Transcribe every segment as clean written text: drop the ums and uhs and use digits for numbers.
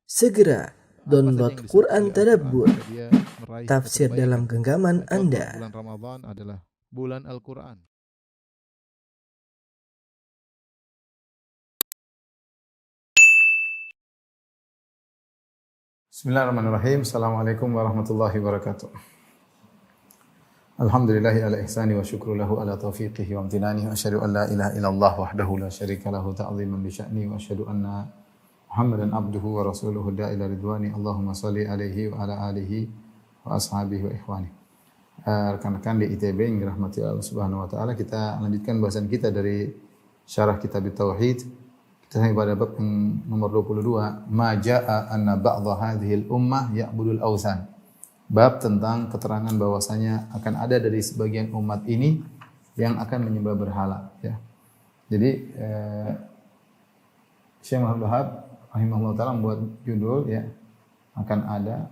Segera download yang Quran disebut oleh Tadabbur, Al-Quran, dia meraih tafsir kebaikan. dalam genggaman Dan contoh, Anda. bulan Ramadan adalah bulan Al-Quran. Bismillahirrahmanirrahim. Assalamualaikum warahmatullahi wabarakatuh. Alhamdulillahi ala ihsani wa syukru lahu ala taufiqihi wa amtinani wa asyhadu an la ilaha illallah wahdahu la syarika lahu ta'ziman bi sya'ni wa asyhadu anna Muhammadan abduhu wa rasuluhu da'ila ridwani. Allahumma salli alaihi wa ala alihi wa ashabihi wa ikhwani. Rekan-rekan di ITB yang dirahmati Allah Subhanahu wa taala, kita lanjutkan bahasan kita dari syarah kitab tauhid. Kita sampai pada bab yang nomor 22, ma jaa anna ba'dha hadhil ummah ya'budul awthan. Bab tentang keterangan bahwasanya akan ada dari sebagian umat ini yang akan menyembah berhala, ya. Jadi Syekh Muhammad Wahab rahimahullah taala membuat judul, ya, akan ada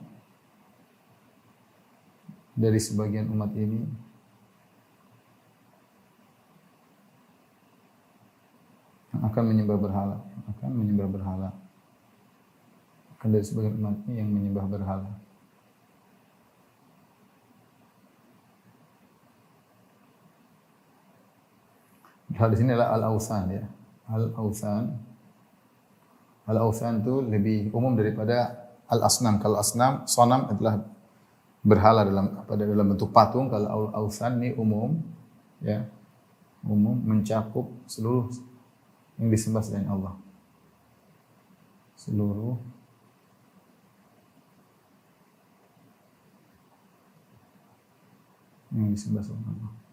dari sebagian umat ini yang akan menyembah berhala, akan dari sebagian umat ini yang menyembah berhala. Hal di sini adalah al-awthan, ya. Al-awthan itu lebih umum daripada al-asnam. Kalau asnam, sonam adalah berhala dalam bentuk patung. Kalau al-awthan ini umum, ya. Umum mencakup seluruh yang disembah selain Allah. Seluruh yang disembah selain Allah.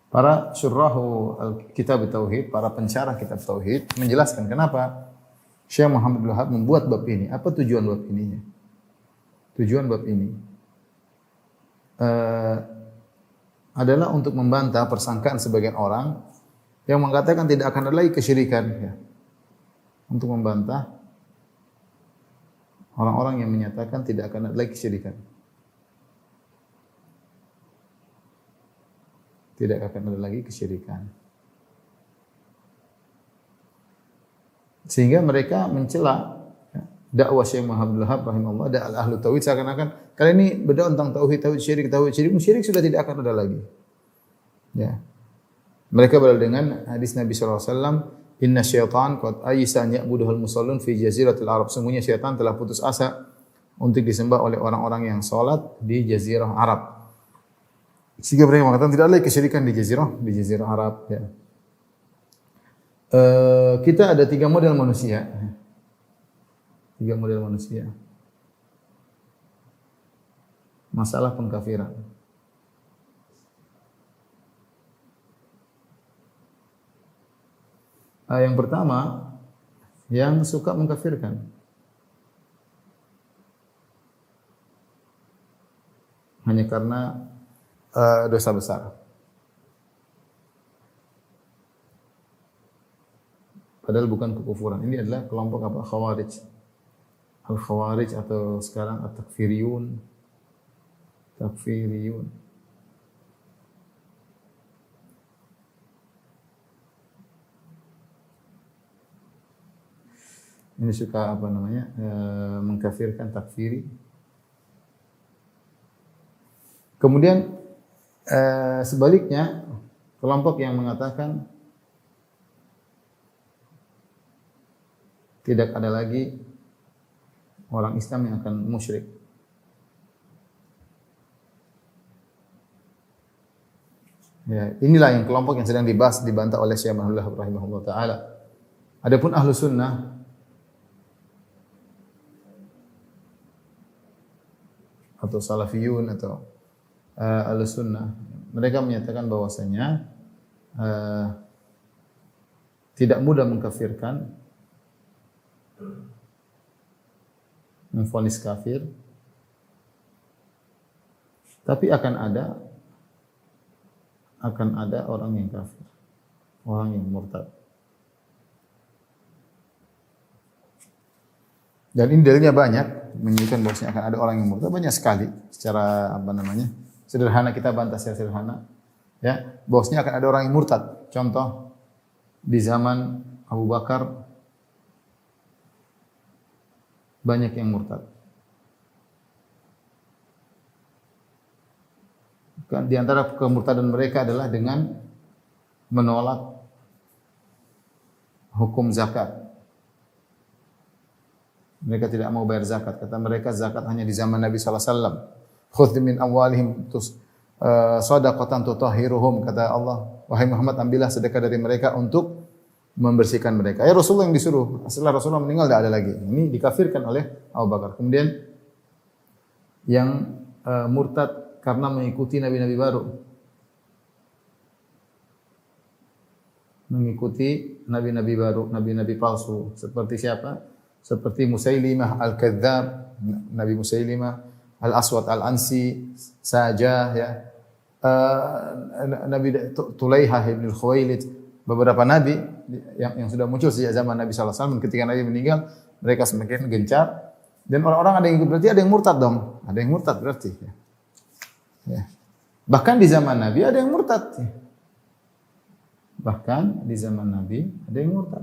Para syurrahu kitab tauhid, para pensyarah kitab tauhid menjelaskan kenapa Syekh Muhammad Wahab membuat bab ini. Apa tujuan bab ininya? Tujuan bab ini adalah untuk membantah persangkaan sebagian orang yang mengatakan tidak akan ada lagi kesyirikan, ya. Untuk membantah orang-orang yang menyatakan tidak akan ada lagi kesyirikan. Tidak akan ada lagi kesyirikan. Sehingga mereka mencela, ya, dakwah Syekh Muhammad Wahab rahimahullah, dakwah ahlu tauhid, seakan-akan kali ini berdakwah tentang tauhid syirik, syirik sudah tidak akan ada lagi. Ya. Mereka berdalil dengan hadis Nabi sallallahu alaihi wasallam, inna syaitan qad aysa an ya'buduhul musallun fi jaziratil Arab. Sungguhnya syaitan telah putus asa untuk disembah oleh orang-orang yang salat di jazirah Arab. Sehingga mereka mengatakan tidak ada lagi kesyirikan di jazirah Arab, ya. Kita ada 3 model manusia. 3 model manusia. Masalah pengkafiran. Yang pertama, yang suka mengkafirkan. Hanya karena dosa besar. Padahal bukan kekufuran. Ini adalah kelompok apa? Khawarij. Al-Khawarij atau sekarang at-takfiriyun. Takfiriyun. Ini suka apa namanya? Mengkafirkan, takfiri. Kemudian sebaliknya, kelompok yang mengatakan tidak ada lagi orang Islam yang akan musyrik. Ya, inilah yang kelompok yang sedang dibantah oleh Syekh Muhammad Wahab rahimahullah taala. Adapun ahlu sunnah atau salafiyun atau ahlu sunnah, mereka menyatakan bahwasanya tidak mudah mengkafirkan, memvonis kafir, tapi akan ada orang yang kafir, orang yang murtad. Dan ini dalilnya banyak menunjukkan bahwasanya akan ada orang yang murtad, banyak sekali. Secara apa namanya? Sederhana kita bantah secara sederhana, ya, bahwasanya akan ada orang yang murtad. Contoh di zaman Abu Bakar, banyak yang murtad. Di antara kemurtadan mereka adalah dengan menolak hukum zakat. Mereka tidak mau bayar zakat. Kata mereka zakat hanya di zaman Nabi sallallahu alaihi wasallam. Khudh min amwalihim shadaqatan tutahhiruhum, kata Allah, wahai Muhammad, ambillah sedekah dari mereka untuk membersihkan mereka. Ya Rasulullah yang disuruh. Setelah Rasulullah meninggal tidak ada lagi. Ini dikafirkan oleh Abu Bakar. Kemudian yang murtad karena mengikuti nabi-nabi baru. Mengikuti nabi-nabi baru, nabi-nabi palsu. Seperti siapa? Seperti Musailimah Al-Kadzdzab, Nabi Musailimah, Al-Aswad Al-Ansi, Sajah, ya. Nabi Tulaihah ibn Khuwailid, beberapa nabi yang sudah muncul sejak zaman Nabi sallallahu alaihi wasallam. Ketika Nabi meninggal, mereka semakin gencar dan orang-orang ada yang ikut, berarti ada yang murtad dong. Ada yang murtad berarti, ya. Ya. Bahkan di zaman Nabi ada yang murtad. Ya. Bahkan di zaman Nabi ada yang murtad.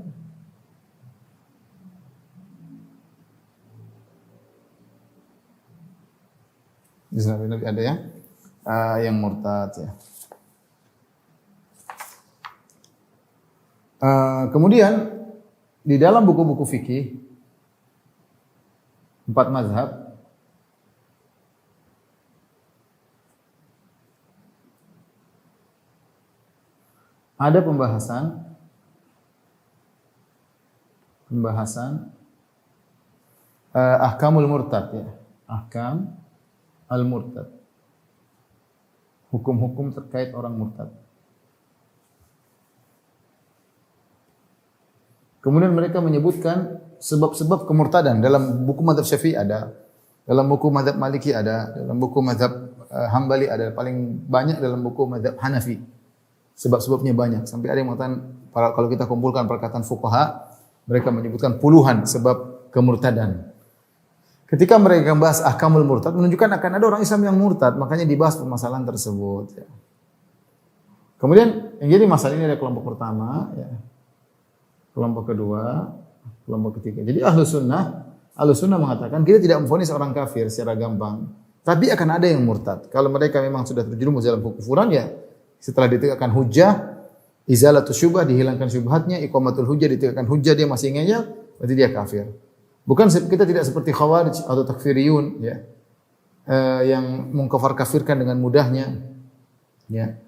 Di zaman Nabi ada yang murtad, ya. Kemudian di dalam buku-buku fikih 4 mazhab ada pembahasan ahkamul murtad, ya. Ahkam al-murtad. Hukum-hukum terkait orang murtad. Kemudian mereka menyebutkan sebab-sebab kemurtadan. Dalam buku mazhab Syafi'i ada, dalam buku mazhab Maliki ada, dalam buku mazhab Hambali ada, paling banyak dalam buku mazhab Hanafi. Sebab-sebabnya banyak. Sampai ada yang mengatakan, kalau kita kumpulkan perkataan fuqaha, mereka menyebutkan puluhan sebab kemurtadan. Ketika mereka membahas ahkamul murtad, menunjukkan akan ada orang Islam yang murtad, makanya dibahas permasalahan tersebut, ya. Kemudian yang jadi masalah ini ada kelompok pertama, ya. Kelompok kedua, kelompok ketiga. Jadi ahlu sunnah mengatakan kita tidak memvonis orang kafir secara gampang, tapi akan ada yang murtad. Kalau mereka memang sudah terjerumus dalam kekufuran, ya setelah ditegakkan hujah, izalatus syubhah, dihilangkan syubhatnya, iqamatul hujah, ditegakkan hujah, dia masih ngeyel, berarti dia kafir. Bukan, kita tidak seperti khawarij atau takfiriyun, ya, yang mengkafir-kafirkan dengan mudahnya, ya.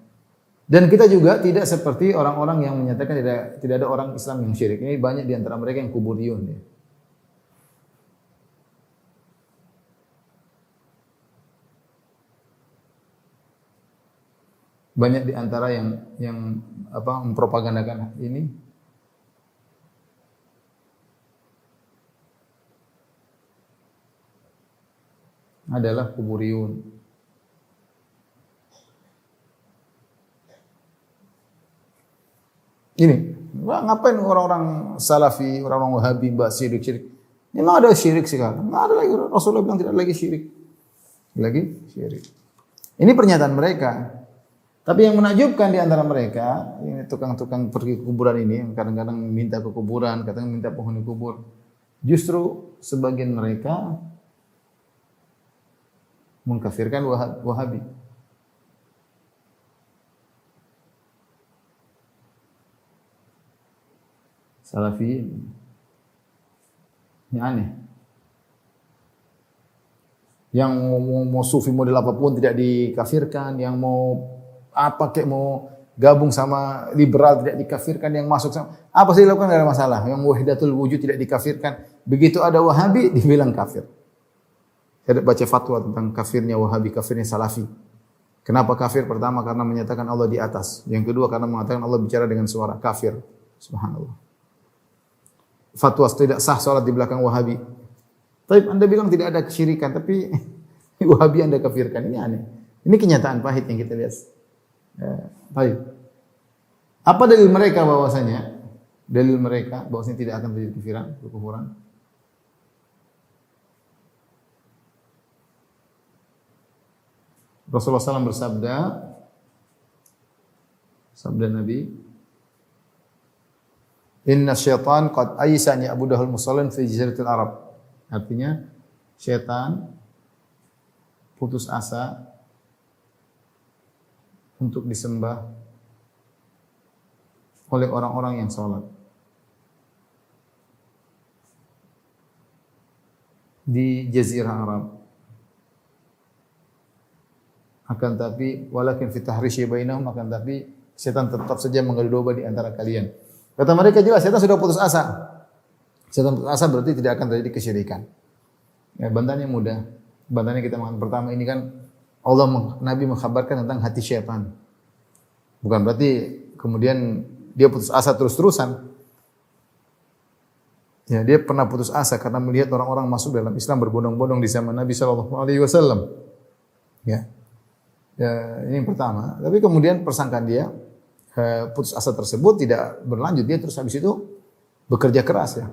Dan kita juga tidak seperti orang-orang yang menyatakan tidak ada orang Islam yang syirik. Ini banyak di antara mereka yang kuburiyun, ya. Banyak di antara yang mempropagandakan ini adalah kuburiyun. Ini, ngapain orang-orang Salafi, orang-orang Wahabi bahas syirik? Memang ada syirik sekarang. Enggak ada lagi, Rasulullah bilang tidak ada lagi syirik. Ini pernyataan mereka. Tapi yang menakjubkan di antara mereka, ini tukang-tukang pergi ke kuburan ini, yang kadang-kadang minta ke kuburan, kadang minta penghuni kubur. Justru sebagian mereka mengkafirkan Wahabi. Salafi. Ini aneh. Yang mau sufi model apapun tidak dikafirkan, yang mau mau gabung sama liberal tidak dikafirkan, yang masuk sama apa sih dilakukan tidak ada masalah. Yang wahidatul wujud tidak dikafirkan, begitu ada Wahabi dibilang kafir. Saya baca fatwa tentang kafirnya Wahabi, kafirnya Salafi. Kenapa kafir? Pertama karena menyatakan Allah di atas. Yang kedua karena mengatakan Allah bicara dengan suara, kafir. Subhanallah. Fatwa tidak sah salat di belakang Wahabi. Tapi Anda bilang tidak ada kesyirikan, tapi Wahabi Anda kafirkan. Ini aneh. Ini kenyataan pahit yang kita lihat. Baik. Apa dalil mereka bahwasanya? Dalil mereka bahwasanya tidak akan terjadi kekufuran. Rasulullah SAW bersabda, sabda Nabi, Inna syaitan qad aysa an ya'budahul musallin fi jaziratil Arab. Artinya syaitan putus asa untuk disembah oleh orang-orang yang salat di jazirah Arab. Akan tapi walakin fi tahrishi bainahum, akan tapi setan tetap saja mengadu domba di antara kalian. Kata mereka jelas setan sudah putus asa. Setan putus asa berarti tidak akan terjadi kesyirikan. Ya, bantahannya mudah. Bantahannya kita makan pertama ini kan Nabi mengkhabarkan tentang hati setan. Bukan berarti kemudian dia putus asa terus-terusan. Ya, dia pernah putus asa karena melihat orang-orang masuk dalam Islam berbondong-bondong di zaman Nabi sallallahu alaihi wasallam. Ya. Ya, ini yang pertama. Tapi kemudian persangkaan dia putus asa tersebut tidak berlanjut. Dia terus habis itu bekerja keras ya.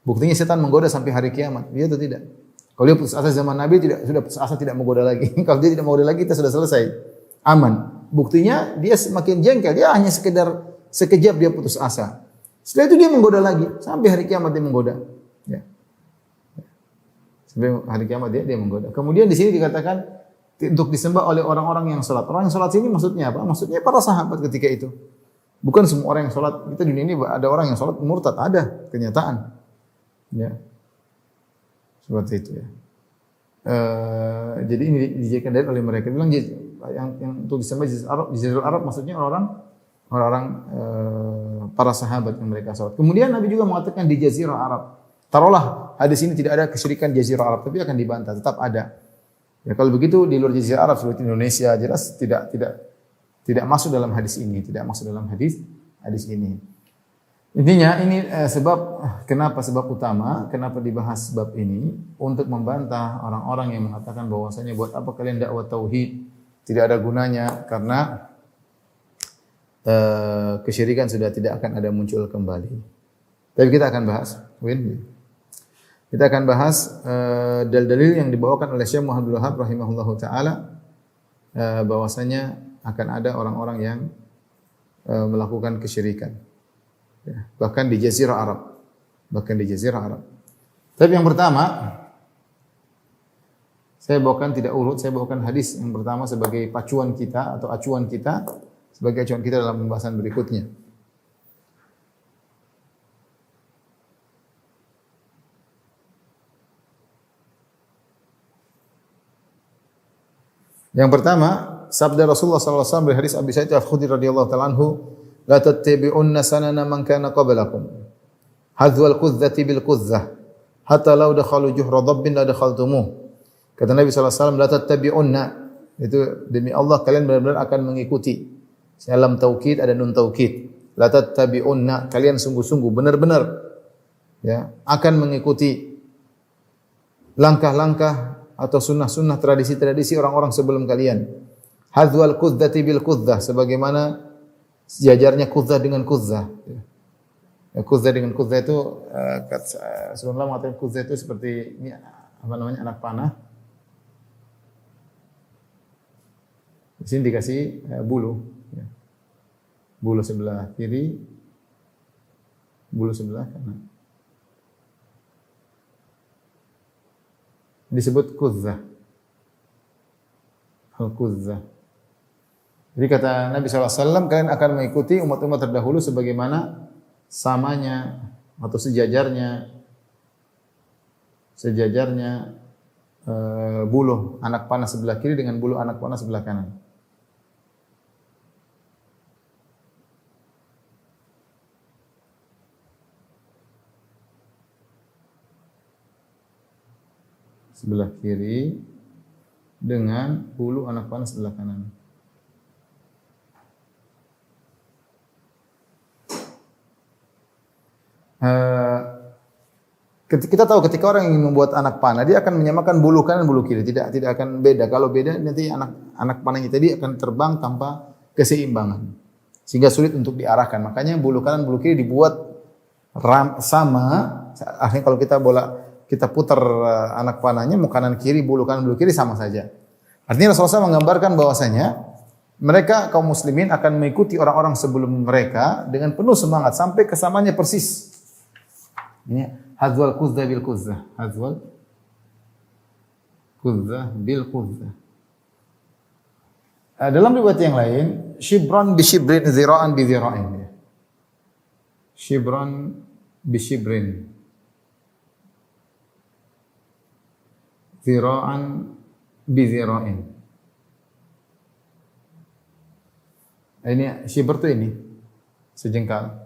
Buktinya setan menggoda sampai hari kiamat. Dia itu tidak. Kalau dia putus asa zaman Nabi sudah putus asa tidak menggoda lagi. Kalau dia tidak menggoda lagi kita sudah selesai. Aman. Buktinya dia semakin jengkel. Dia hanya sekejap dia putus asa. Setelah itu dia menggoda lagi sampai hari kiamat dia menggoda. Ya. Sampai hari kiamat dia menggoda. Kemudian di sini dikatakan untuk disembah oleh orang-orang yang salat. Orang yang salat sini maksudnya apa? Maksudnya para sahabat ketika itu. Bukan semua orang yang salat. Kita di dunia ini ada orang yang salat murtad, ada kenyataan. Ya. Seperti itu ya. Jadi ini dijadikan dalil oleh mereka. Bilang yang untuk disembah di Jazirah Arab maksudnya orang-orang para sahabat yang mereka salat. Kemudian Nabi juga mengatakan di Jazirah Arab. Taruhlah hadis ini tidak ada kesyirikan Jazirah Arab, tapi akan dibantah, tetap ada. Ya kalau begitu di luar Jazirah Arab seperti Indonesia jelas tidak masuk dalam hadis ini, tidak masuk dalam hadis ini. Intinya ini sebab utama kenapa dibahas bab ini untuk membantah orang-orang yang mengatakan bahwasanya buat apa kalian dakwah tauhid, tidak ada gunanya karena kesyirikan sudah tidak akan ada muncul kembali. Tapi kita akan bahas, kita akan bahas dalil-dalil yang dibawakan oleh Syekh Muhammad Abdul Wahhab rahimahullahu taala bahwasanya akan ada orang-orang yang melakukan kesyirikan. Ya, bahkan di Jazirah Arab. Tapi yang pertama saya bawakan tidak urut, saya bawakan hadis yang pertama sebagai pacuan kita atau acuan kita sebagai acuan kita dalam pembahasan berikutnya. Yang pertama, sabda Rasulullah sallallahu alaihi wasallam dari hadis Abi Sa'id Al-Khudri radhiyallahu ta'ala anhu, "La tattabi'unna sanana man kana qablakum. Hadzwal qudzati bil qudzah, hatta law dakhalu juhra dabbin la dakhaltumuh." Kata Nabi sallallahu alaihi wasallam, "La tattabi'unna." Itu demi Allah kalian benar-benar akan mengikuti. Dalam taukid ada nun taukid. La tattabi'unna, kalian sungguh-sungguh benar-benar ya akan mengikuti langkah-langkah atau sunnah-sunnah tradisi-tradisi orang-orang sebelum kalian. Hadzwal qudzati bil qudzah, sebagaimana sejajarnya qudzah dengan qudzah. Ya, qudzah dengan qudzah itu sebenarnya mengatakan qudzah itu seperti ini apa namanya anak panah. Di sini dikasih bulu, ya. Bulu sebelah kiri, bulu sebelah kanan. Disebut qudzah. Al-qudzah. Jadi kata Nabi SAW, kalian akan mengikuti umat-umat terdahulu sebagaimana samanya atau sejajarnya buluh anak panah sebelah kiri dengan buluh anak panah sebelah kanan. Sebelah kiri dengan bulu anak panah sebelah kanan. Kita tahu ketika orang ingin membuat anak panah, dia akan menyamakan bulu kanan bulu kiri, tidak akan beda. Kalau beda nanti anak panahnya tadi akan terbang tanpa keseimbangan, sehingga sulit untuk diarahkan. Makanya bulu kanan bulu kiri dibuat sama. Akhirnya kalau kita putar anak panahnya, mau kanan kiri, bulu kanan bulu kiri sama saja. Artinya Rasulullah SAW menggambarkan bahwasanya Mereka kaum muslimin akan mengikuti orang-orang sebelum mereka dengan penuh semangat sampai kesamanya persis. Ini hadzwal kuzzah bil kuzzah. Hadzwal kuzzah bil kuzzah. Dalam riwayat yang lain, shibran bi shibrin, zira'an bi zira'in. Shibran bi shibrin. Zira'an bi zira'in. Ini shibr itu ini sejengkal.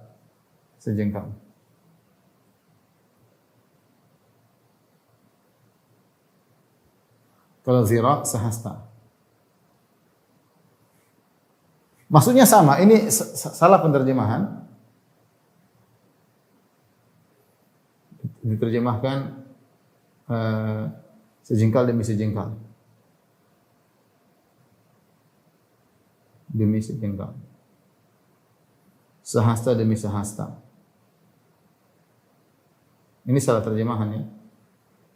Sejengkal. Kalau zira' sehasta. Maksudnya sama, ini salah penerjemahan. Diterjemahkan sejengkal demi sejengkal. Demi sejengkal. Sehasta demi sehasta. Ini salah terjemahan ya.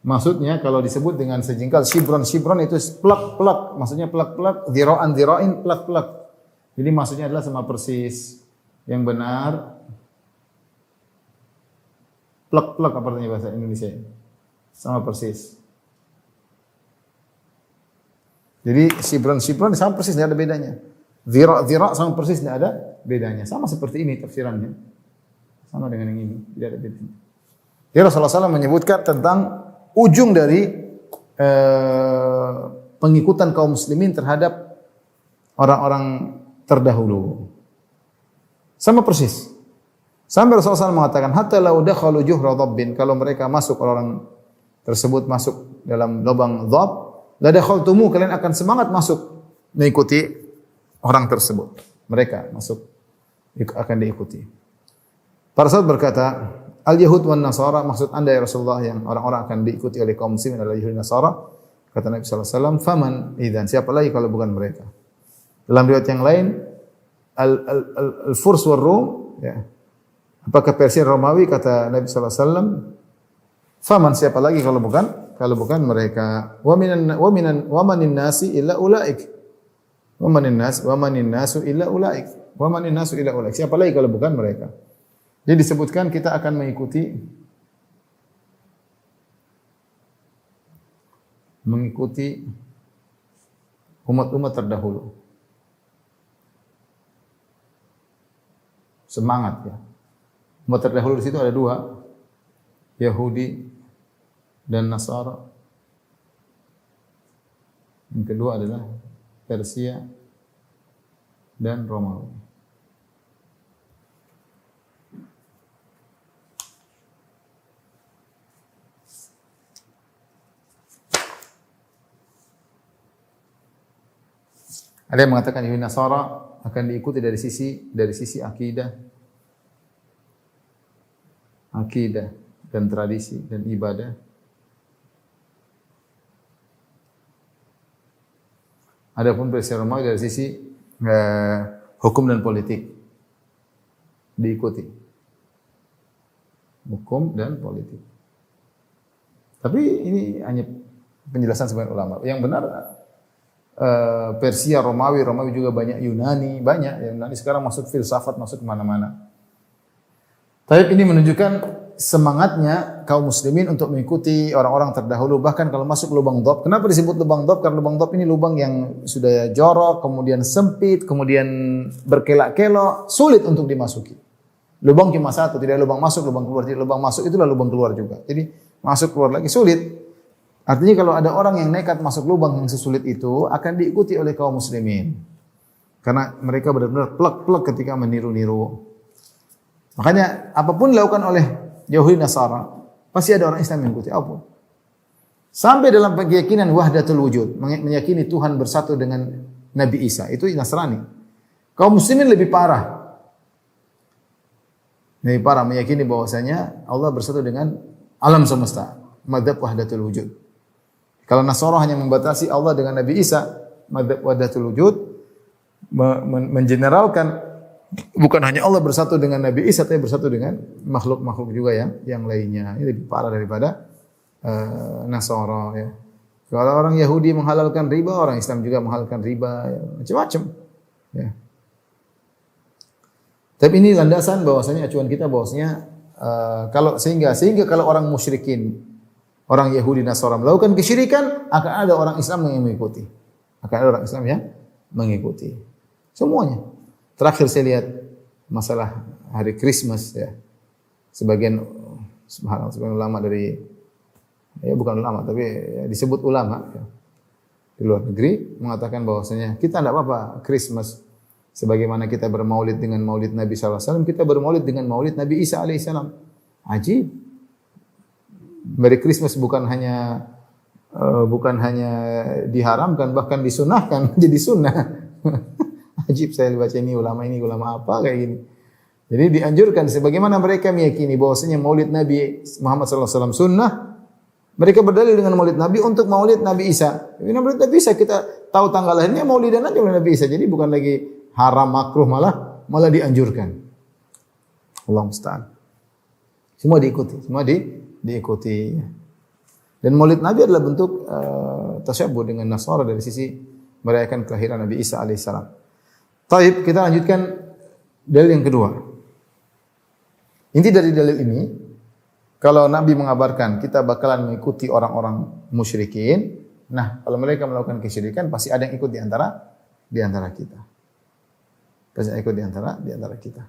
Maksudnya kalau disebut dengan sejengkal, shibron itu plak, maksudnya plak, zira'an zira'in plak. Jadi maksudnya adalah sama persis. Yang benar plak apa artinya bahasa Indonesia? Sama persis. Jadi shibron sama persis, tidak ada bedanya. Zira' sama persis, tidak ada bedanya. Sama seperti ini tafsirannya. Sama dengan yang ini, tidak ada bedanya. Jadi Rasulullah SAW menyebutkan tentang ujung dari pengikutan kaum muslimin terhadap orang-orang terdahulu. Sama persis. Sampai Rasulullah SAW mengatakan, hatta lau dakhalu juhra dhabbin, kalau mereka masuk, orang tersebut masuk dalam lubang dhab, la dakhaltumu, kalian akan semangat masuk mengikuti orang tersebut. Mereka masuk akan diikuti. Para sahabat berkata, al-yahud wan nasara, maksud Anda ya Rasulullah yang orang-orang akan diikuti oleh kaum muslimin adalah Yahudi Nasara. Kata Nabi sallallahu alaihi wasallam, faman idzan, siapa lagi kalau bukan mereka? Dalam riwayat yang lain, al-Furs war Rum, ya. Apakah Persia Romawi? Kata Nabi sallallahu alaihi wasallam, faman, siapa lagi kalau bukan mereka? Wa manin nasi illa ulaik. Wa manin nasu illa ulaik. Siapa lagi kalau bukan mereka? Jadi disebutkan kita akan mengikuti umat-umat terdahulu. Semangat ya. Umat terdahulu di situ ada dua, Yahudi dan Nasara. Yang kedua adalah Persia dan Romawi. Ada yang mengatakan Yahudi Nasara akan diikuti dari sisi akidah dan tradisi dan ibadah. Adapun Persia Romawi dari sisi hukum dan politik diikuti. Hukum dan politik. Tapi ini hanya penjelasan sebagian ulama. Yang benar Persia, Romawi juga banyak, Yunani banyak. Yunani sekarang masuk filsafat, masuk kemana-mana. Tapi ini menunjukkan semangatnya kaum muslimin untuk mengikuti orang-orang terdahulu. Bahkan kalau masuk lubang dhab. Kenapa disebut lubang dhab? Karena lubang dhab ini lubang yang sudah jorok, kemudian sempit, kemudian berkelak-kelok, sulit untuk dimasuki. Lubang cuma satu, tidak lubang masuk, lubang keluar. Jadi lubang masuk itulah lubang keluar juga. Jadi masuk keluar lagi sulit. Artinya kalau ada orang yang nekat masuk lubang yang sesulit itu akan diikuti oleh kaum muslimin. Karena mereka benar-benar plek-plek ketika meniru-niru. Makanya apapun dilakukan oleh Yahudi Nasara, pasti ada orang Islam yang mengikuti apapun. Sampai dalam keyakinan wahdatul wujud, meyakini Tuhan bersatu dengan Nabi Isa, itu Nasrani. Kaum muslimin lebih parah. Lebih parah meyakini bahwasanya Allah bersatu dengan alam semesta, madzhab wahdatul wujud. Kalau Nasara hanya membatasi Allah dengan Nabi Isa, madzhab wahdatul wujud, mengeneralkan bukan hanya Allah bersatu dengan Nabi Isa, tapi bersatu dengan makhluk-makhluk juga yang lainnya. Ini lebih parah daripada Nasara. Ya. Kalau orang Yahudi menghalalkan riba, orang Islam juga menghalalkan riba, ya. Macam-macam. Ya. Tapi ini landasan bahwasanya acuan kita bahwasanya kalau sehingga kalau orang musyrikin, orang Yahudi Nasara melakukan kesyirikan, akan ada orang Islam yang mengikuti. Akan ada orang Islam yang mengikuti. Semuanya. Terakhir saya lihat masalah hari Christmas ya. Sebagian ulama dari ya bukan ulama tapi ya, disebut ulama ya, di luar negeri mengatakan bahwasanya kita tidak apa-apa Christmas sebagaimana kita bermaulid dengan maulid Nabi SAW, kita bermaulid dengan maulid Nabi Isa alaihissalam. Ajib. Merry Christmas bukan hanya diharamkan, bahkan disunahkan, jadi sunnah. Ajib, saya baca ini ulama apa kayak gini. Jadi dianjurkan sebagaimana mereka meyakini bahwasanya maulid Nabi Muhammad SAW sunnah, mereka berdalil dengan maulid Nabi untuk maulid Nabi Isa. Ini maulid Nabi Isa kita tahu tanggal lahirnya maulidan aja maulid Nabi Isa. Jadi bukan lagi haram makruh malah dianjurkan. Allah musta'an. Semua diikuti. Dan maulid Nabi adalah bentuk tasyabbuh dengan Nasara dari sisi merayakan kelahiran Nabi Isa alaihissalam. Taib, kita lanjutkan dalil yang kedua. Inti dari dalil ini, kalau Nabi mengabarkan kita bakalan mengikuti orang-orang musyrikin, nah kalau mereka melakukan kesyirikan pasti ada yang ikut di antara kita. Pasti ikut di antara kita.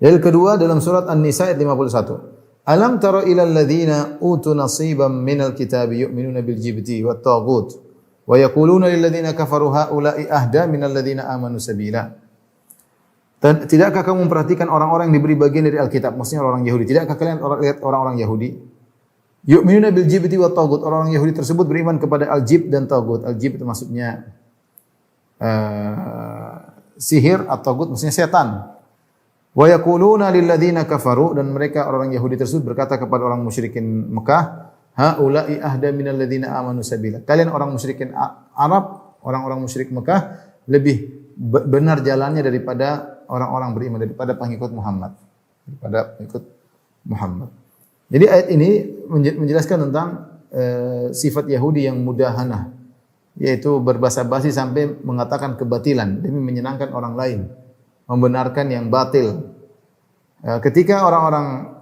Dalil kedua dalam surat An-Nisa ayat 51. Alam tara ilal ladzina utu nasiban minal kitabi yu'minuna bil jibti wat taghut wa yaquluna lil ladzina kafaru haula'i ahda minal ladzina amanu sabila. Tidakkah kamu memperhatikan orang-orang yang diberi bagian dari Alkitab, maksudnya orang Yahudi? Tidakkah kalian lihat orang-orang Yahudi? Yu'minuna bil jibti wat taghut. Orang-orang Yahudi tersebut beriman kepada al-jib dan taghut. Al-jib itu maksudnya sihir, atau taghut maksudnya setan. Wa yaquluna lil ladzina kafaru, dan mereka orang Yahudi tersebut berkata kepada orang musyrikin Mekah, haula'i ahda minal ladzina amanu sabila. Kalian orang musyrikin Arab, orang-orang musyrik Mekah lebih benar jalannya daripada orang-orang beriman, daripada pengikut Muhammad. Jadi ayat ini menjelaskan tentang sifat Yahudi yang mudahanah, yaitu berbasa-basi sampai mengatakan kebatilan demi menyenangkan orang lain, membenarkan yang batil. Ketika orang-orang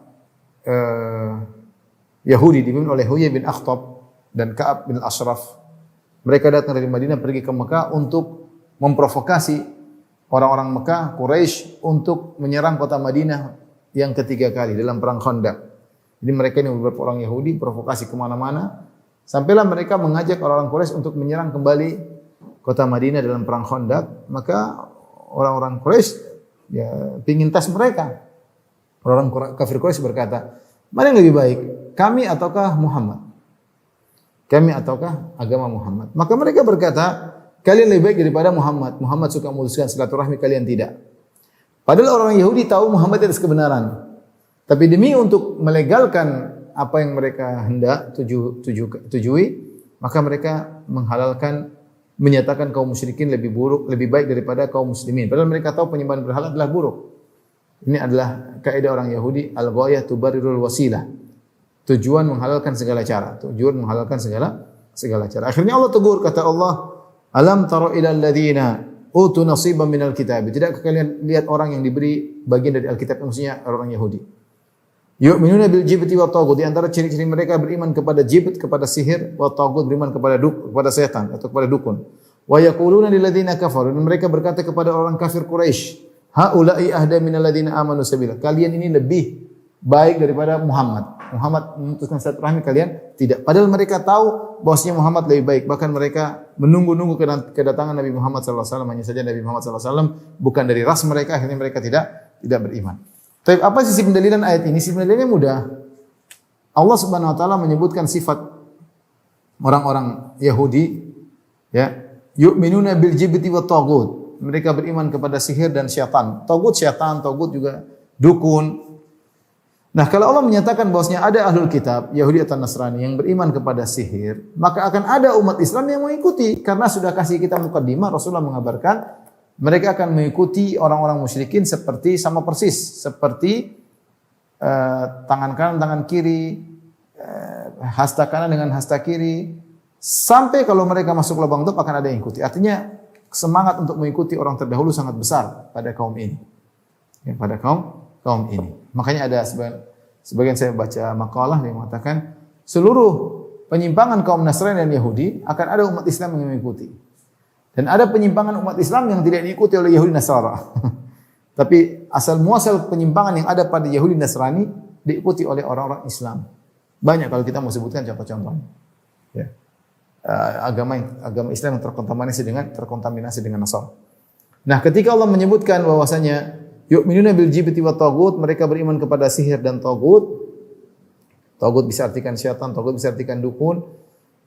Yahudi dipimpin oleh Huyai bin Akhtab dan Ka'ab bin Ashraf, mereka datang dari Madinah pergi ke Mekah untuk memprovokasi orang-orang Mekah, Quraisy, untuk menyerang kota Madinah yang ketiga kali dalam perang Khandaq. Jadi mereka ini beberapa orang Yahudi provokasi kemana-mana, sampailah mereka mengajak orang-orang Quraisy untuk menyerang kembali kota Madinah dalam perang Khandaq. Maka orang-orang Quraisy ya pingin tas mereka. Orang-orang kafir Quraisy berkata, mana yang lebih baik, kami ataukah Muhammad? Kami ataukah agama Muhammad? Maka mereka berkata, kalian lebih baik daripada Muhammad. Muhammad suka memutuskan silaturahmi, kalian tidak. Padahal orang Yahudi tahu Muhammad itu kebenaran. Tapi demi untuk melegalkan apa yang mereka hendak tujui, maka mereka menghalalkan, menyatakan kaum musyrikin lebih buruk, lebih baik daripada kaum muslimin. Padahal mereka tahu penyembahan berhala adalah buruk. Ini adalah kaidah orang Yahudi, al-ghayah tubarrirul wasilah. Tujuan menghalalkan segala cara. Akhirnya Allah tegur, kata Allah, alam tara ilal ladzina utu nasiban minal kitab. Tidakkah kalian lihat orang yang diberi bagian dari Alkitab, maksudnya orang Yahudi? Yu'minuna bil jibti wat taghut. Di antara ciri-ciri mereka beriman kepada jibt, kepada sihir, wa taghut beriman kepada setan atau kepada dukun. Wa yaquluna lil ladzina kafaru, dan mereka berkata kepada orang kafir Quraisy, haula'i ahda minal ladzina amanu sabila. Kalian ini lebih baik daripada Muhammad. Muhammad memutuskan silaturahmi, kalian tidak. Padahal mereka tahu bahwasanya Muhammad lebih baik. Bahkan mereka menunggu-nunggu kedatangan Nabi Muhammad SAW. Hanya saja Nabi Muhammad SAW bukan dari ras mereka, akhirnya mereka tidak beriman. Tapi apa sisi pendalilan ayat ini? Sisi pendalilannya mudah. Allah Subhanahu wa taala menyebutkan sifat orang-orang Yahudi, ya, yu'minuna bil jibti wat taghut. Mereka beriman kepada sihir dan syaitan. Taghut juga dukun. Nah, kalau Allah menyatakan bahwasanya ada ahlul kitab, Yahudi atau Nasrani yang beriman kepada sihir, maka akan ada umat Islam yang mengikuti. Karena sudah kasih kita mukaddimah, Rasulullah mengabarkan mereka akan mengikuti orang-orang musyrikin sama persis seperti tangan kanan tangan kiri, hasta kanan dengan hasta kiri, sampai kalau mereka masuk lubang tup akan ada yang ikuti. Artinya semangat untuk mengikuti orang terdahulu sangat besar pada kaum ini. Ya, pada kaum ini. Makanya ada sebagian saya baca makalah yang mengatakan seluruh penyimpangan kaum Nasrani dan Yahudi akan ada umat Islam yang mengikuti. Dan ada penyimpangan umat Islam yang tidak diikuti oleh Yahudi Nasara. Tapi asal muasal penyimpangan yang ada pada Yahudi Nasrani diikuti oleh orang-orang Islam. Banyak kalau kita mau sebutkan contoh-contohnya. Ya. Agama Islam yang terkontaminasi dengan Nasara. Nah, ketika Allah menyebutkan bahwasanya yu'minuna bil jibti wat taghut, mereka beriman kepada sihir dan taghut. Taghut bisa artikan syaitan, taghut bisa artikan dukun.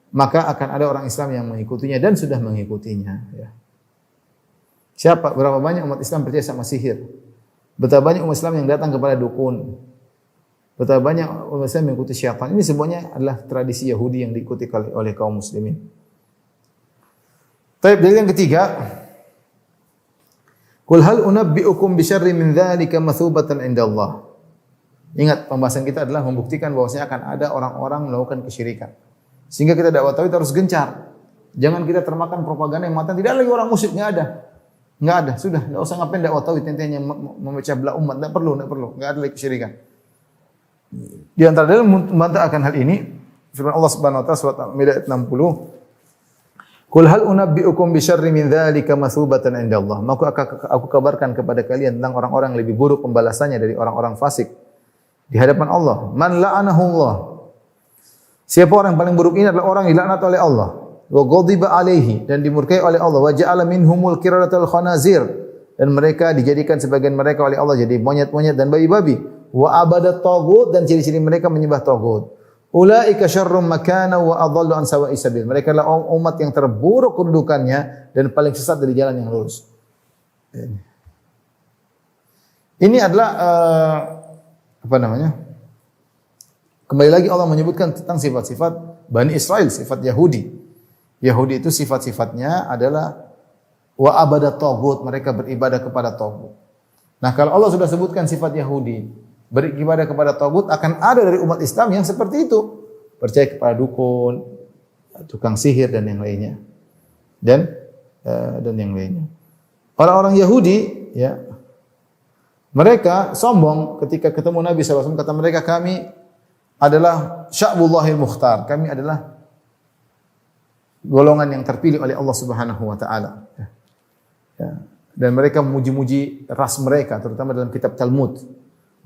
Maka akan ada orang Islam yang mengikutinya dan sudah mengikutinya. Ya. Berapa banyak umat Islam percaya sama sihir? Betapa banyak umat Islam yang datang kepada dukun? Betapa banyak umat Islam mengikuti syaitan? Ini semuanya adalah tradisi Yahudi yang diikuti oleh kaum muslimin. Baik, dalil yang ketiga. Qul hal unabbi'ukum bi syarrin min dzalika mathubatan 'inda Allah. Ingat, pembahasan kita adalah membuktikan bahwasanya akan ada orang-orang melakukan kesyirikan. Sehingga kita dakwah tauhid harus gencar. Jangan kita termakan propaganda yang mengatakan tidak lagi orang musyrik, enggak ada. Enggak ada, sudah, enggak usah ngapain dakwah tauhid, intinya memecah belah umat, enggak perlu, enggak ada lagi kesyirikan. Di antara dalil membantah akan hal ini, firman Allah Subhanahu wa taala surat Al-Maidah ayat 60. Qul hal unabbi'ukum bi syarrin min dzalika mathubatan 'inda Allah. Maka aku kabarkan kepada kalian tentang orang-orang yang lebih buruk pembalasannya dari orang-orang fasik di hadapan Allah. Man la'anahu Allah. Siapa orang yang paling buruk ini adalah orang yang dilaknat oleh Allah. Wa ghadiba alaihi, dan dimurkai oleh Allah. Wa ja'ala minhumul qiradatal khanazir, dan mereka dijadikan sebagian mereka oleh Allah jadi monyet-monyet dan babi-babi. Wa abadat taghut, dan ciri-ciri mereka menyembah taghut. Ulaika syarrum makana wa adallu an sawa'is sabil. Mereka adalah umat yang terburuk kedudukannya dan paling sesat dari jalan yang lurus. Ini adalah kembali lagi Allah menyebutkan tentang sifat-sifat Bani Israel, sifat Yahudi. Yahudi itu sifat-sifatnya adalah wa abadat taghut, mereka beribadah kepada taghut. Nah, kalau Allah sudah sebutkan sifat Yahudi, beribadah kepada taghut, akan ada dari umat Islam yang seperti itu, percaya kepada dukun, tukang sihir dan yang lainnya. Dan yang lainnya. Orang-orang Yahudi, ya, mereka sombong ketika ketemu Nabi SAW, kata mereka, kami adalah sya'bullahil mukhtar, kami adalah golongan yang terpilih oleh Allah Subhanahu wa taala. Ya. Dan mereka memuji-muji ras mereka, terutama dalam kitab Talmud.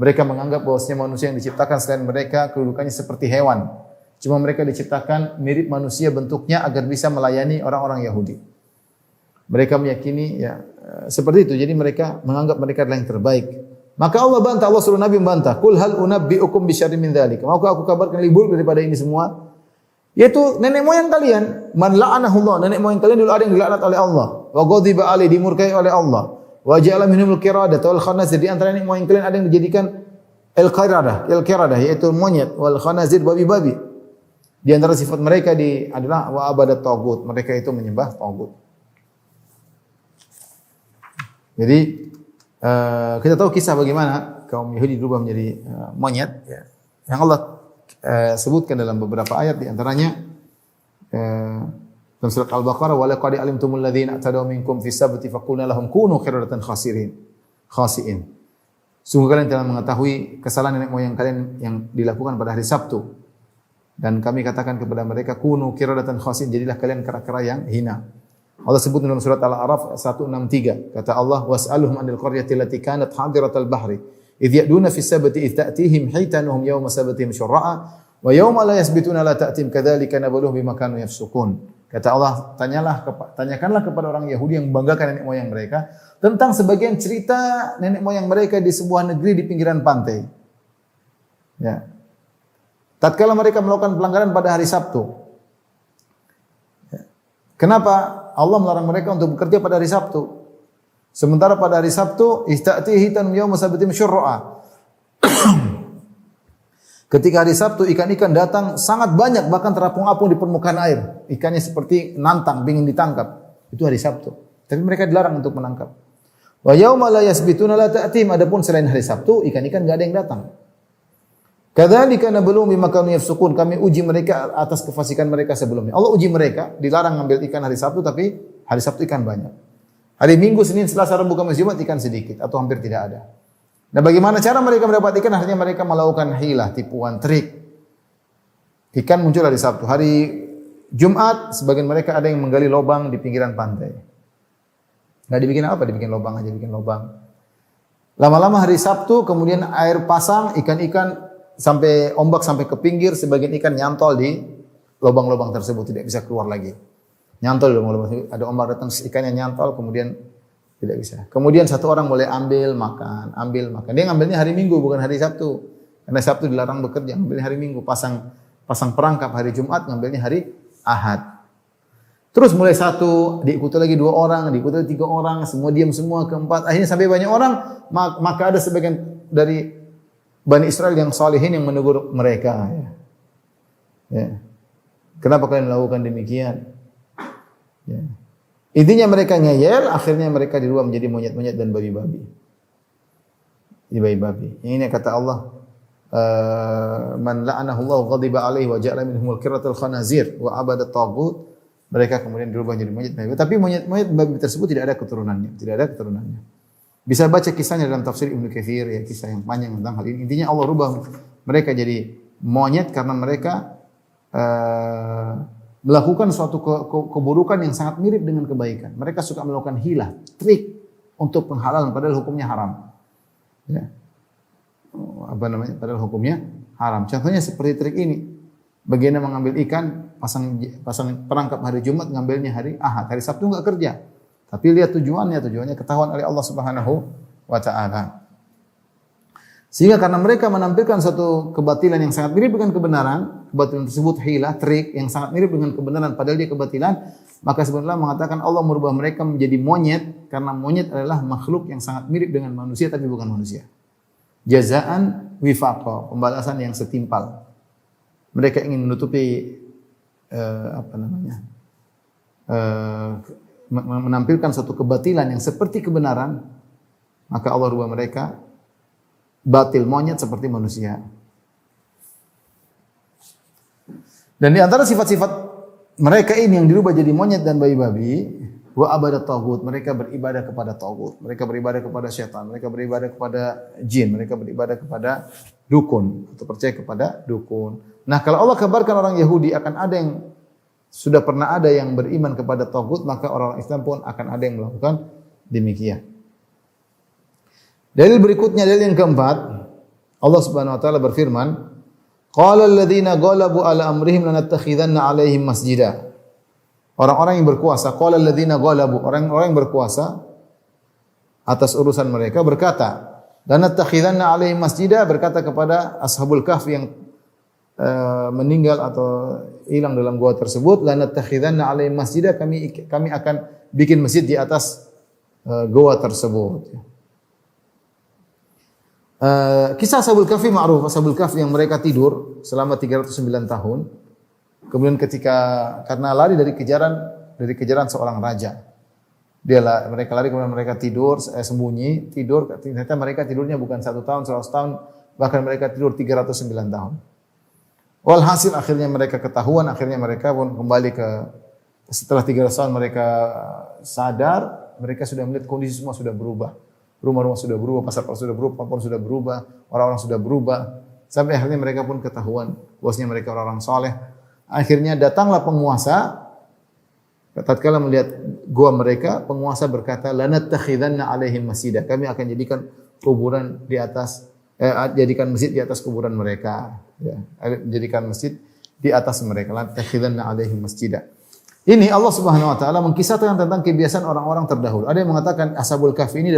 Mereka menganggap bahwasanya manusia yang diciptakan selain mereka kedudukannya seperti hewan. Cuma mereka diciptakan mirip manusia bentuknya agar bisa melayani orang-orang Yahudi. Mereka meyakini ya seperti itu. Jadi mereka menganggap mereka adalah yang terbaik. Maka Allah bantah, Allah suruh Nabi membantah. Qul hal unabbi'ukum bi syarrin min dzalik. Maka aku kabarkan lebih buruk daripada ini semua. Yaitu nenek moyang kalian. Man la'anahu Allah. Nenek moyang kalian dulu ada yang dilaknat oleh Allah. Wa ghadiba alaihi, dimurkai oleh Allah. Wa ja'ala minhumul qiradah wal khanazir. Di antara nenek moyang kalian ada yang dijadikan al-qiradah yaitu monyet, wal khanazir, babi-babi. Di antara sifat mereka adalah wa abadat taghut. Mereka itu menyembah taghut. Jadi kita tahu kisah bagaimana kaum Yahudi berubah menjadi monyet, ya. Yang Allah sebutkan dalam beberapa ayat, di antaranya dalam surat Al-Baqarah, wa laqad alimtumul ladzina atadaw minkum fis sabti faqulna lahum kunu qiradatan khasi'in. Sungguh kalian telah mengetahui kesalahan nenek moyang kalian yang dilakukan pada hari Sabtu, dan kami katakan kepada mereka kunu qiradatan khasi'in, jadilah kalian kera-kera yang hina. Allah sebut dalam surat Al-A'raf 163, kata Allah, was'aluhum 'anil qaryati allati kanat hadiratal bahri idh ya'duna fis sabti idh ta'tihim hitanuhum yawma sabtihim syurra'a wa yawma la yasbituna la ta'tim kadzalika nabluhum bima kanu yafsukun. Kata Allah, tanyakanlah kepada orang Yahudi yang membanggakan nenek moyang mereka tentang sebagian cerita nenek moyang mereka di sebuah negeri di pinggiran pantai. Ya. Tatkala mereka melakukan pelanggaran pada hari Sabtu. Ya. Kenapa Allah melarang mereka untuk bekerja pada hari Sabtu? Sementara pada hari Sabtu, ista'tihi tan yaum sabtim syurra'a. Ketika hari Sabtu, ikan-ikan datang sangat banyak, bahkan terapung-apung di permukaan air. Ikannya seperti nantang, ingin ditangkap. Itu hari Sabtu. Tapi mereka dilarang untuk menangkap. Wa yauma la yasbituna la ta'tim. Adapun selain hari Sabtu, ikan-ikan enggak ada yang datang. Kadzalika nabluhum bima kanu yafsukun. Kami uji mereka atas kefasikan mereka sebelumnya. Allah uji mereka, dilarang ngambil ikan hari Sabtu, tapi hari Sabtu ikan banyak. Hari Minggu, Senin, Selasa, Rabu, Kamis, Jumat ikan sedikit atau hampir tidak ada. Nah, bagaimana cara mereka mendapat ikan? Akhirnya mereka melakukan hilah, tipuan, trik. Ikan muncul hari Sabtu. Hari Jumat, sebagian mereka ada yang menggali lubang di pinggiran pantai. Nggak dibikin apa? Dibikin lubang aja, bikin lubang. Lama-lama hari Sabtu, kemudian air pasang, ikan-ikan sampai ombak sampai ke pinggir, sebagian ikan nyantol di lubang-lubang tersebut, tidak bisa keluar lagi. Nyantol di lubang-lubang, ada ombak datang, ikannya nyantol, kemudian tidak bisa. Kemudian satu orang mulai ambil makan. Dia ngambilnya hari Minggu, bukan hari Sabtu. Karena Sabtu dilarang bekerja, ngambilnya hari Minggu. Pasang perangkap hari Jumat, ngambilnya hari Ahad. Terus mulai satu, diikuti lagi 2 orang, diikuti lagi 3 orang, semua diam semua, keempat. Akhirnya sampai banyak orang, maka ada sebagian dari Bani Israel yang salihin yang menegur mereka. Ya. Kenapa kalian melakukan demikian? Ya. Intinya mereka ngeyel, akhirnya mereka dirubah menjadi monyet-monyet dan babi-babi. Babi-babi. Ini kata Allah, man la'anahu Allah ghadiba alaihi wa ja'ala minhumul qiratal khanazir wa abada taghut. Mereka kemudian dirubah menjadi monyet babi. Tapi monyet babi tersebut tidak ada keturunannya. Bisa baca kisahnya dalam tafsir Ibnu Katsir, ya, kisah yang panjang tentang hal ini. Intinya Allah rubah mereka jadi monyet karena mereka melakukan suatu keburukan yang sangat mirip dengan kebaikan. Mereka suka melakukan hilah, trik untuk penghalalan padahal hukumnya haram. Ya. Padahal hukumnya haram. Contohnya seperti trik ini. Bagaimana mengambil ikan, pasang perangkap hari Jumat, ngambilnya hari Ahad. Hari Sabtu enggak kerja. Tapi lihat tujuannya ketahuan oleh Allah Subhanahu wa taala. Sehingga karena mereka menampilkan suatu kebatilan yang sangat mirip dengan kebenaran, kebatilan tersebut hilah, trik yang sangat mirip dengan kebenaran padahal dia kebatilan, maka sebenarnya mengatakan Allah merubah mereka menjadi monyet karena monyet adalah makhluk yang sangat mirip dengan manusia tapi bukan manusia. Jazaan wifaqa, pembalasan yang setimpal. Mereka ingin menutupi menampilkan suatu kebatilan yang seperti kebenaran, maka Allah rubah mereka batil, monyet seperti manusia. Dan di antara sifat-sifat mereka ini yang dirubah jadi monyet dan babi-babi, wa abadat taghut, mereka beribadah kepada taghut, mereka beribadah kepada syaitan, mereka beribadah kepada jin, mereka beribadah kepada dukun atau percaya kepada dukun. Nah, kalau Allah kabarkan orang Yahudi akan ada yang sudah pernah ada yang beriman kepada taghut, maka orang Islam pun akan ada yang melakukan demikian. Dalil berikutnya, dalil yang keempat, Allah Subhanahu wa taala berfirman, qala alladziina ghalabu ala amrihim lanattakhidanna 'alaihim masjida. Orang-orang yang berkuasa, qala alladziina ghalabu, orang-orang yang berkuasa atas urusan mereka berkata, lanattakhidanna 'alaihim masjida, berkata kepada Ashabul Kahfi yang meninggal atau hilang dalam gua tersebut, lanattakhidanna 'alaihim masjida, kami akan bikin masjid di atas gua tersebut. Kisah Ashabul Kahfi ma'ruf, Ashabul Kahfi yang mereka tidur selama 309 tahun. Kemudian karena lari dari kejaran seorang raja. Mereka lari kemudian mereka tidur, sembunyi, tidur, ternyata mereka tidurnya bukan 1 tahun, 100 tahun, bahkan mereka tidur 309 tahun. Walhasil akhirnya mereka ketahuan, akhirnya mereka pun kembali setelah 300 tahun mereka sadar, mereka sudah melihat kondisi semua sudah berubah. Rumah-rumah sudah berubah, pasar-pasar sudah berubah, papua sudah berubah, orang-orang sudah berubah. Sampai akhirnya mereka pun ketahuan bahwasanya mereka orang-orang saleh. Akhirnya datanglah penguasa. Tatkala melihat gua mereka, penguasa berkata, lanattakhidanna 'alaihim masjida. Kami akan jadikan kuburan di atas jadikan masjid di atas kuburan mereka. Ya, jadikan masjid di atas mereka. Lanattakhidanna 'alaihim masjida. Ini Allah Subhanahu wa taala mengkisahkan tentang kebiasaan orang-orang terdahulu. Ada yang mengatakan Ashabul Kahfi ini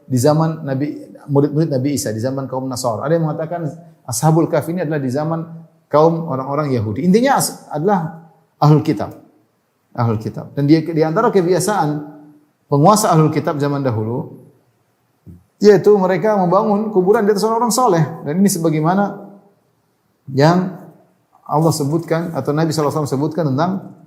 di zaman murid-murid Nabi Isa, di zaman kaum Nasara. Ada yang mengatakan Ashabul Kahfi ini adalah di zaman kaum orang-orang Yahudi. Intinya adalah Ahlul Kitab. Ahlul Kitab. Dan di antara kebiasaan penguasa Ahlul Kitab zaman dahulu, yaitu mereka membangun kuburan di atas orang-orang soleh. Dan ini sebagaimana yang Allah sebutkan atau Nabi SAW sebutkan tentang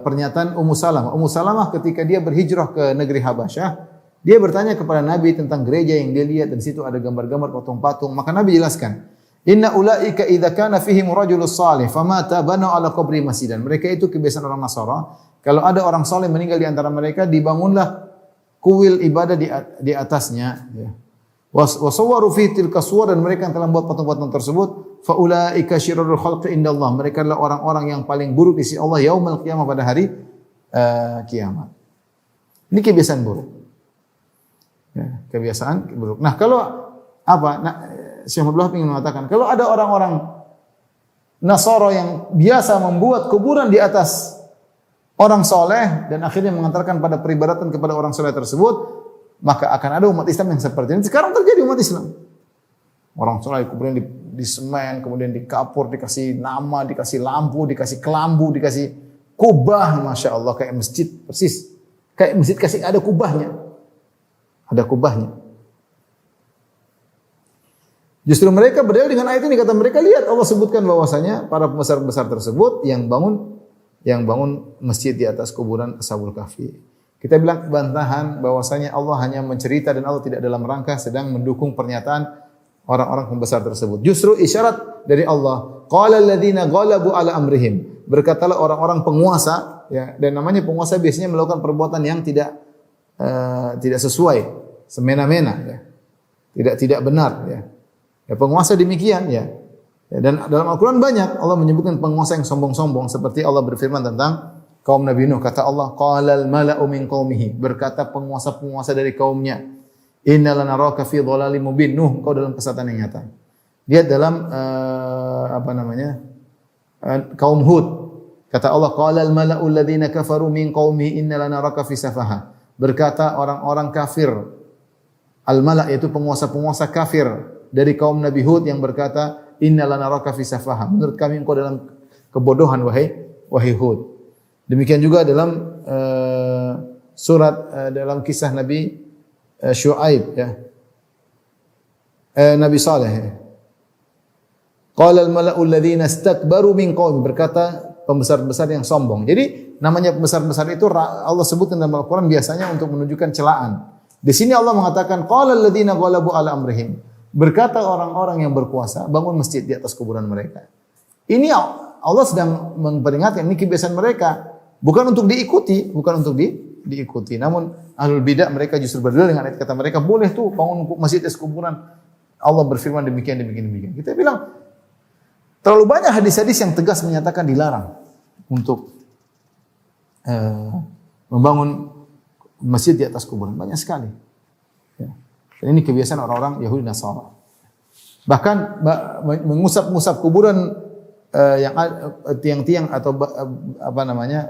pernyataan Ummu Salamah. Ummu Salamah ketika dia berhijrah ke negeri Habasyah, dia bertanya kepada Nabi tentang gereja yang dia lihat dan di situ ada gambar-gambar patung-patung. Maka Nabi jelaskan, inna ulaika idza kana fihim rajulus salih famata banu ala qabri masjidan. Mereka itu kebiasaan orang Nasara, kalau ada orang saleh meninggal di antara mereka, dibangunlah kuil ibadah di atasnya, ya. Wasawwaru fi tilka suwar, dan mereka yang telah membuat patung-patung tersebut, faulaika syirrul khalqi indallah, mereka adalah orang-orang yang paling buruk di sisi Allah yaumul qiyamah, pada hari kiamat. Ini kebiasaan buruk. Ya, kebiasaan buruk. Nah, kalau apa? Nah, Syekh Abdullah ingin mengatakan, kalau ada orang-orang Nasara yang biasa membuat kuburan di atas orang soleh dan akhirnya mengantarkan pada peribadatan kepada orang soleh tersebut, maka akan ada umat Islam yang seperti ini. Sekarang terjadi umat Islam. Orang soleh kemudian di semen, kemudian dikapur, dikasih nama, dikasih lampu, dikasih kelambu, dikasih kubah, masya Allah, kayak masjid persis. Kayak masjid kasih ada kubahnya. Ada kubahnya. Justru mereka berdalil dengan ayat ini, kata mereka, lihat Allah sebutkan bahwasanya para pembesar-pembesar tersebut yang bangun masjid di atas kuburan Ashabul Kahfi. Kita bilang bantahan bahwasanya Allah hanya mencerita dan Allah tidak dalam rangka sedang mendukung pernyataan orang-orang pembesar tersebut. Justru isyarat dari Allah, qala alladziina ghalabu ala amrihim, berkatalah orang-orang penguasa, ya, dan namanya penguasa biasanya melakukan perbuatan yang tidak sesuai, semena-mena, ya. Tidak benar, ya. Ya, penguasa demikian, ya. Ya, dan dalam Al-Qur'an banyak Allah menyebutkan penguasa yang sombong-sombong, seperti Allah berfirman tentang kaum Nabi Nuh, kata Allah, qalal mala'u min qaumihi, berkata penguasa-penguasa dari kaumnya, inna lanaraka fi dhalalim mubin, Nuh, engkau dalam kesesatan yang nyata. Lihat dalam kaum Hud, kata Allah, qalal mala'u alladziina kafaru min qaumihi inna lanaraka fi safaha, berkata orang-orang kafir, al-mala' yaitu penguasa-penguasa kafir dari kaum Nabi Hud yang berkata, inna lanaraka fi safaha, menurut kami engkau dalam kebodohan wahai Hud. Demikian juga dalam dalam kisah Nabi Syuaib, ya. Nabi Saleh. Ya. Qala al-mala'u alladziina istakbaru min qaumi, berkata pembesar-pembesar yang sombong. Jadi namanya pembesar-pembesar itu Allah sebutkan dalam Al-Qur'an biasanya untuk menunjukkan celaan. Di sini Allah mengatakan qala alladziina ghalabu ala amrihim, berkata orang-orang yang berkuasa bangun masjid di atas kuburan mereka. Ini Allah sedang memperingatkan, ini kebiasaan mereka. Bukan untuk diikuti, diikuti. Namun ahlul bidah mereka justru berdalil dengan ayat, kata mereka, boleh tuh bangun masjid di atas kuburan. Allah berfirman demikian. Kita bilang terlalu banyak hadis-hadis yang tegas menyatakan dilarang untuk membangun masjid di atas kuburan. Banyak sekali. Ya. Dan ini kebiasaan orang-orang Yahudi Nasara. Bahkan mengusap-ngusap kuburan yang tiang-tiang atau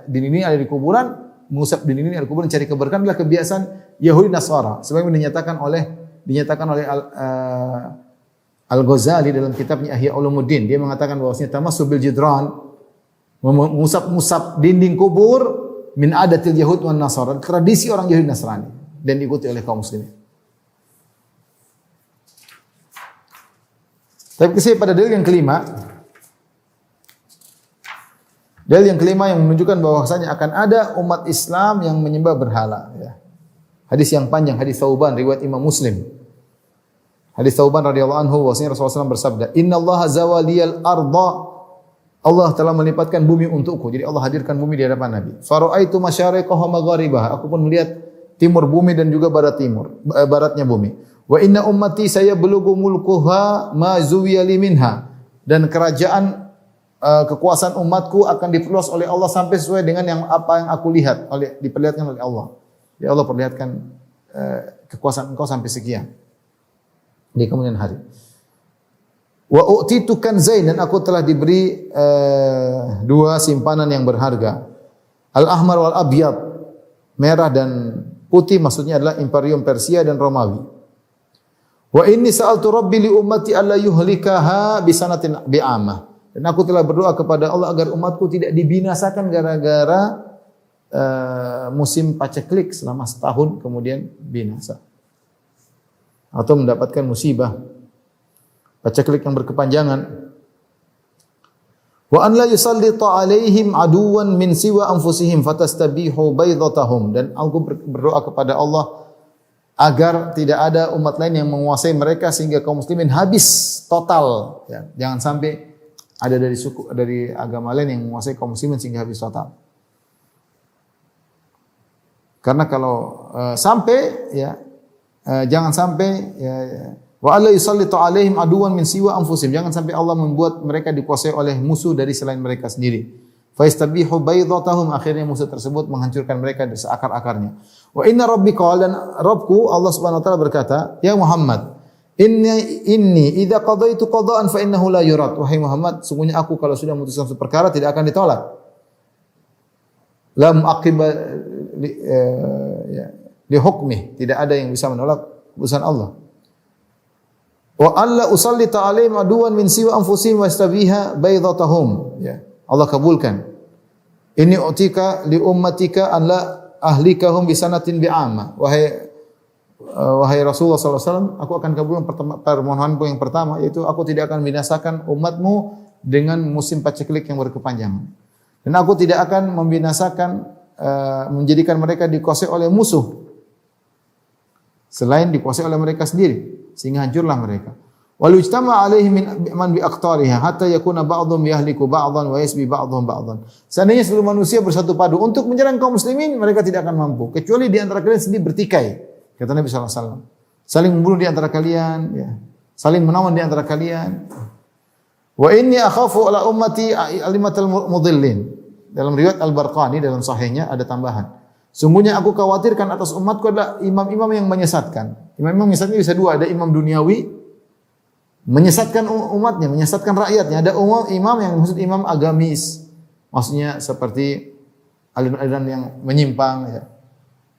dinding-dinding ada di kuburan, mengusap dinding-dinding ada di kuburan cari keberkahan, adalah kebiasaan Yahudi Nasara. Sebagaimana dinyatakan oleh Al-Ghazali dalam kitabnya Ihya Ulumuddin. Dia mengatakan bahwasanya tamassul bil jidran, mengusap-ngusap dinding kubur, min adatil Yahud wan Nasara, tradisi orang Yahudi Nasrani, dan diikuti oleh kaum muslimin. Tapi saya pada dalil yang kelima. Dalil yang kelima yang menunjukkan bahwasanya akan ada umat Islam yang menyembah berhala, ya. Hadis yang panjang, hadis Thauban riwayat Imam Muslim. Hadis Thauban radhiyallahu anhu bahwasanya Rasulullah SAW bersabda, "Innallaha zawaliyal arda." Allah telah melipatkan bumi untukku. Jadi Allah hadirkan bumi di hadapan Nabi. Fara'aitu masyariqaha magharibaha. Aku pun melihat timur bumi dan juga baratnya bumi. Wa inna ummati sayablugu mulkuha ma zuwiya li minha. Dan kerajaan kekuasaan umatku akan diperluas oleh Allah sampai sesuai dengan apa yang aku lihat, diperlihatkan oleh Allah. Ya Allah perlihatkan kekuasaan engkau sampai sekian di kemudian hari. Wa u'titu kanzain, dan aku telah diberi dua simpanan yang berharga. Al-ahmar wal abyad, merah dan putih, maksudnya adalah Imperium Persia dan Romawi. Wa inni sa'altu rabbi li ummati alla yuhlikaha bi sanatin bi'amah. Dan aku telah berdoa kepada Allah agar umatku tidak dibinasakan gara-gara musim paceklik selama setahun kemudian binasa, atau mendapatkan musibah paceklik yang berkepanjangan. Wa an la yusallita alaihim aduwan min siwa anfusihim fatastabihu baydatahum. Dan aku berdoa kepada Allah agar tidak ada umat lain yang menguasai mereka sehingga kaum muslimin habis total, ya. Jangan sampai ada dari agama lain yang menguasai kaum muslimin sehingga habis total. Karena kalau sampai ya jangan sampai ya, wa alla yusallitu alaihim aduwan min siwa anfusihim. Jangan sampai Allah membuat mereka dikuasai oleh musuh dari selain mereka sendiri. Fa yastabihu baydatahum, akhirnya musuh tersebut menghancurkan mereka dari seakar-akarnya. Wa inna rabbika, dan Rabbku Allah Subhanahu wa taala berkata, ya Muhammad, inni idza qadaitu qada'an fa innahu la yurad. Wahai Muhammad, sungguhnya aku kalau sudah memutuskan suatu perkara tidak akan ditolak. Lam aqiba li hukmi, tidak ada yang bisa menolak keputusan Allah. Wa alla usallita alaihim aduwan min siwa anfusihim wa yastabiha baydatahum. Ya, Allah kabulkan. Ini utika li ummatika an la ahlikahum bi sanatin bi'amah. Wahai Rasulullah sallallahu alaihi wasallam, aku akan kabulkan permohonanmu yang pertama, yaitu aku tidak akan binasakan umatmu dengan musim paceklik yang berkepanjangan. Dan aku tidak akan membinasakan menjadikan mereka dikuasai oleh musuh selain dikuasai oleh mereka sendiri, sehingga hancurlah mereka. Wal ijtama alaihim man bi aqtariha hatta yakuna ba'dhum yahliku ba'dhan wa yasbi ba'dhum ba'dhan. Seandainya seluruh manusia bersatu padu untuk menyerang kaum muslimin, mereka tidak akan mampu kecuali di antara kalian sendiri bertikai. Kata Nabi sallallahu alaihi wasallam. Saling membunuh di antara kalian, ya. Saling menawan di antara kalian. Wa inni akhafu ala ummati alimatal mudhillin. Dalam riwayat Al-Barqani dalam sahihnya ada tambahan. Sungguhnya aku khawatirkan atas umatku adalah imam-imam yang menyesatkan. Imam-imam menyesatnya bisa dua, ada imam duniawi menyesatkan umatnya, menyesatkan rakyatnya. Ada imam yang maksud imam agamis. Maksudnya seperti aliran-aliran yang menyimpang ya.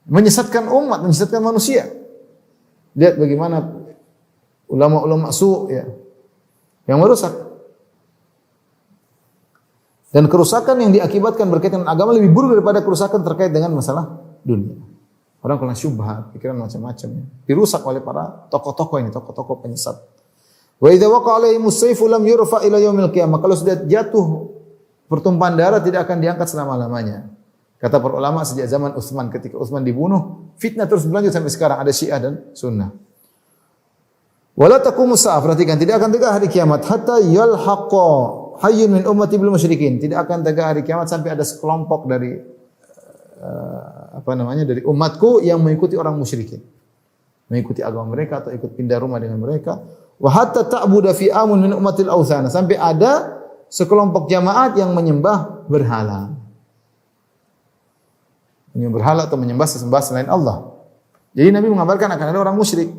Menyesatkan umat, menyesatkan manusia. Lihat bagaimana ulama-ulama ya, yang merusak. Dan kerusakan yang diakibatkan berkaitan dengan agama lebih buruk daripada kerusakan terkait dengan masalah dunia. Orang kena syubhat, pikiran macam-macam, dirusak oleh para tokoh-tokoh ini, tokoh-tokoh penyesat. Wa idza waqa'a alaihimus sayfu lam yurfa ila yaumil qiyamah. Kalau sudah jatuh pertumpahan darah tidak akan diangkat selama-lamanya. Kata para ulama sejak zaman Utsman, ketika Utsman dibunuh, fitnah terus berlanjut sampai sekarang, ada Syiah dan Sunnah. Wala taqumus sa'a, perhatikan, tidak akan tegak hari kiamat hatta yalhaqa hayyun min ummati bil musyrikin. Tidak akan tegak hari kiamat sampai ada sekelompok dari dari umatku yang mengikuti orang musyrikin. Mengikuti agama mereka atau ikut pindah rumah dengan mereka. Wa hatta ta'budu fi amun min ummatil awthana, sampai ada sekelompok jamaat yang menyembah berhala. Menyembah berhala atau menyembah sesembahan selain Allah. Jadi Nabi mengabarkan akan ada orang musyrik.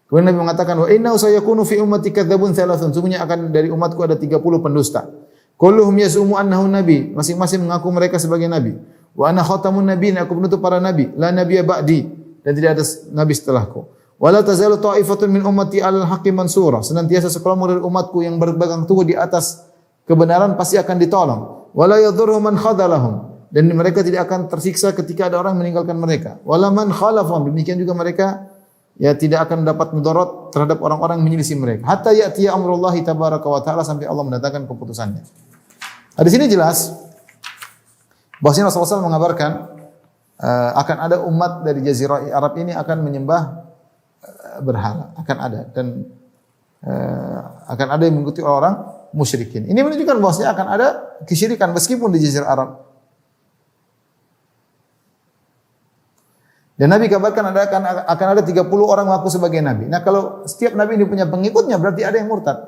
Kemudian Nabi mengatakan, wa innahu sayakunu fi ummati kadzabun thalathun. Sungguhnya akan dari umatku ada 30 pendusta. Kulluhum yasumu annahu nabi. Masing-masing mengaku mereka sebagai nabi. Wa ana khatamun nabiyyin, aku penutup para nabi. La nabiyya ba'di, dan tidak ada nabi setelahku. Wa la tazalu ta'ifatun min ummati 'alal haqqi mansura. Senantiasa sekelompok dari umatku yang berpegang teguh di atas kebenaran pasti akan ditolong. Wa la yadhurru man khadalahum. Dan mereka tidak akan tersiksa ketika ada orang meninggalkan mereka. Wa la man khalafahum. Demikian juga mereka ya tidak akan mendapat mudarat terhadap orang-orang yang menyelisih mereka. Hatta ya'tiya amrullahi tabaraka wa ta'ala, sampai Allah mendatangkan keputusannya. Di sini jelas bahwasanya Rasulullah SAW mengabarkan akan ada umat dari Jazirah Arab ini akan menyembah berhala, akan ada, dan akan ada yang mengikuti orang musyrikin. Ini menunjukkan bahwasanya akan ada kesyirikan meskipun di Jazirah Arab. Dan Nabi kabarkan akan ada 30 orang mengaku sebagai nabi. Nah, kalau setiap nabi ini punya pengikutnya, berarti ada yang murtad.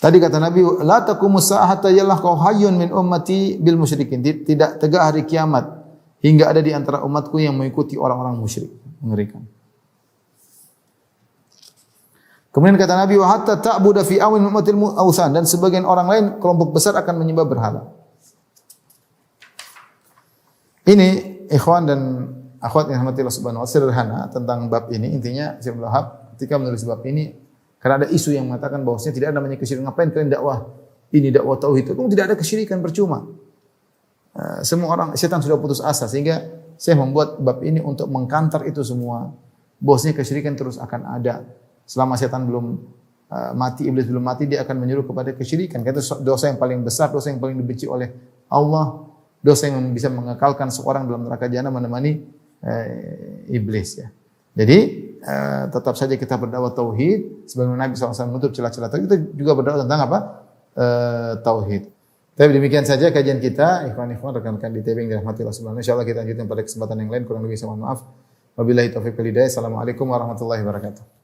Tadi kata Nabi, la taqumus sa'a hatta yalqa hayyun min ummati bil musyrikin. Tidak tegak hari kiamat hingga ada di antara umatku yang mengikuti orang-orang musyrik. Mengerikan. Kemudian kata Nabi, wa hatta ta'budu fi awin ummatil awsan, dan sebagian orang lain kelompok besar akan menyembah berhala. Ini ikhwan dan akhwat yang dirahmati Allah Subhanahu wa taala, sederhana tentang bab ini. Intinya Syekh Abdul Wahab ketika menulis bab ini, karena ada isu yang mengatakan bahwasanya tidak ada namanya kesyirikan. Ngapain kalian dakwah ini, dakwah tauhid? Itu tidak ada kesyirikan, percuma. Semua orang, setan sudah putus asa, sehingga saya membuat bab ini untuk mengkantar itu semua. Bahwasanya kesyirikan terus akan ada. Selama setan belum mati, iblis belum mati, dia akan menyuruh kepada kesyirikan. Karena itu dosa yang paling besar, dosa yang paling dibenci oleh Allah, dosa yang bisa mengekalkan seorang dalam neraka jahanam menemani iblis ya. Jadi tetap saja kita berdakwah tauhid sebagaimana Nabi SAW menutup celah-celah tauhid, kita juga berdakwah tentang apa? Tauhid. Tapi demikian saja kajian kita, ikhwan-ikhwan rekan-rekan di TB yang dirahmati Allah Subhanahu wa taala. Insyaallah kita lanjutkan pada kesempatan yang lain. Kurang lebih saya mohon maaf. Wabillahi taufiq wal hidayah. Assalamualaikum warahmatullahi wabarakatuh.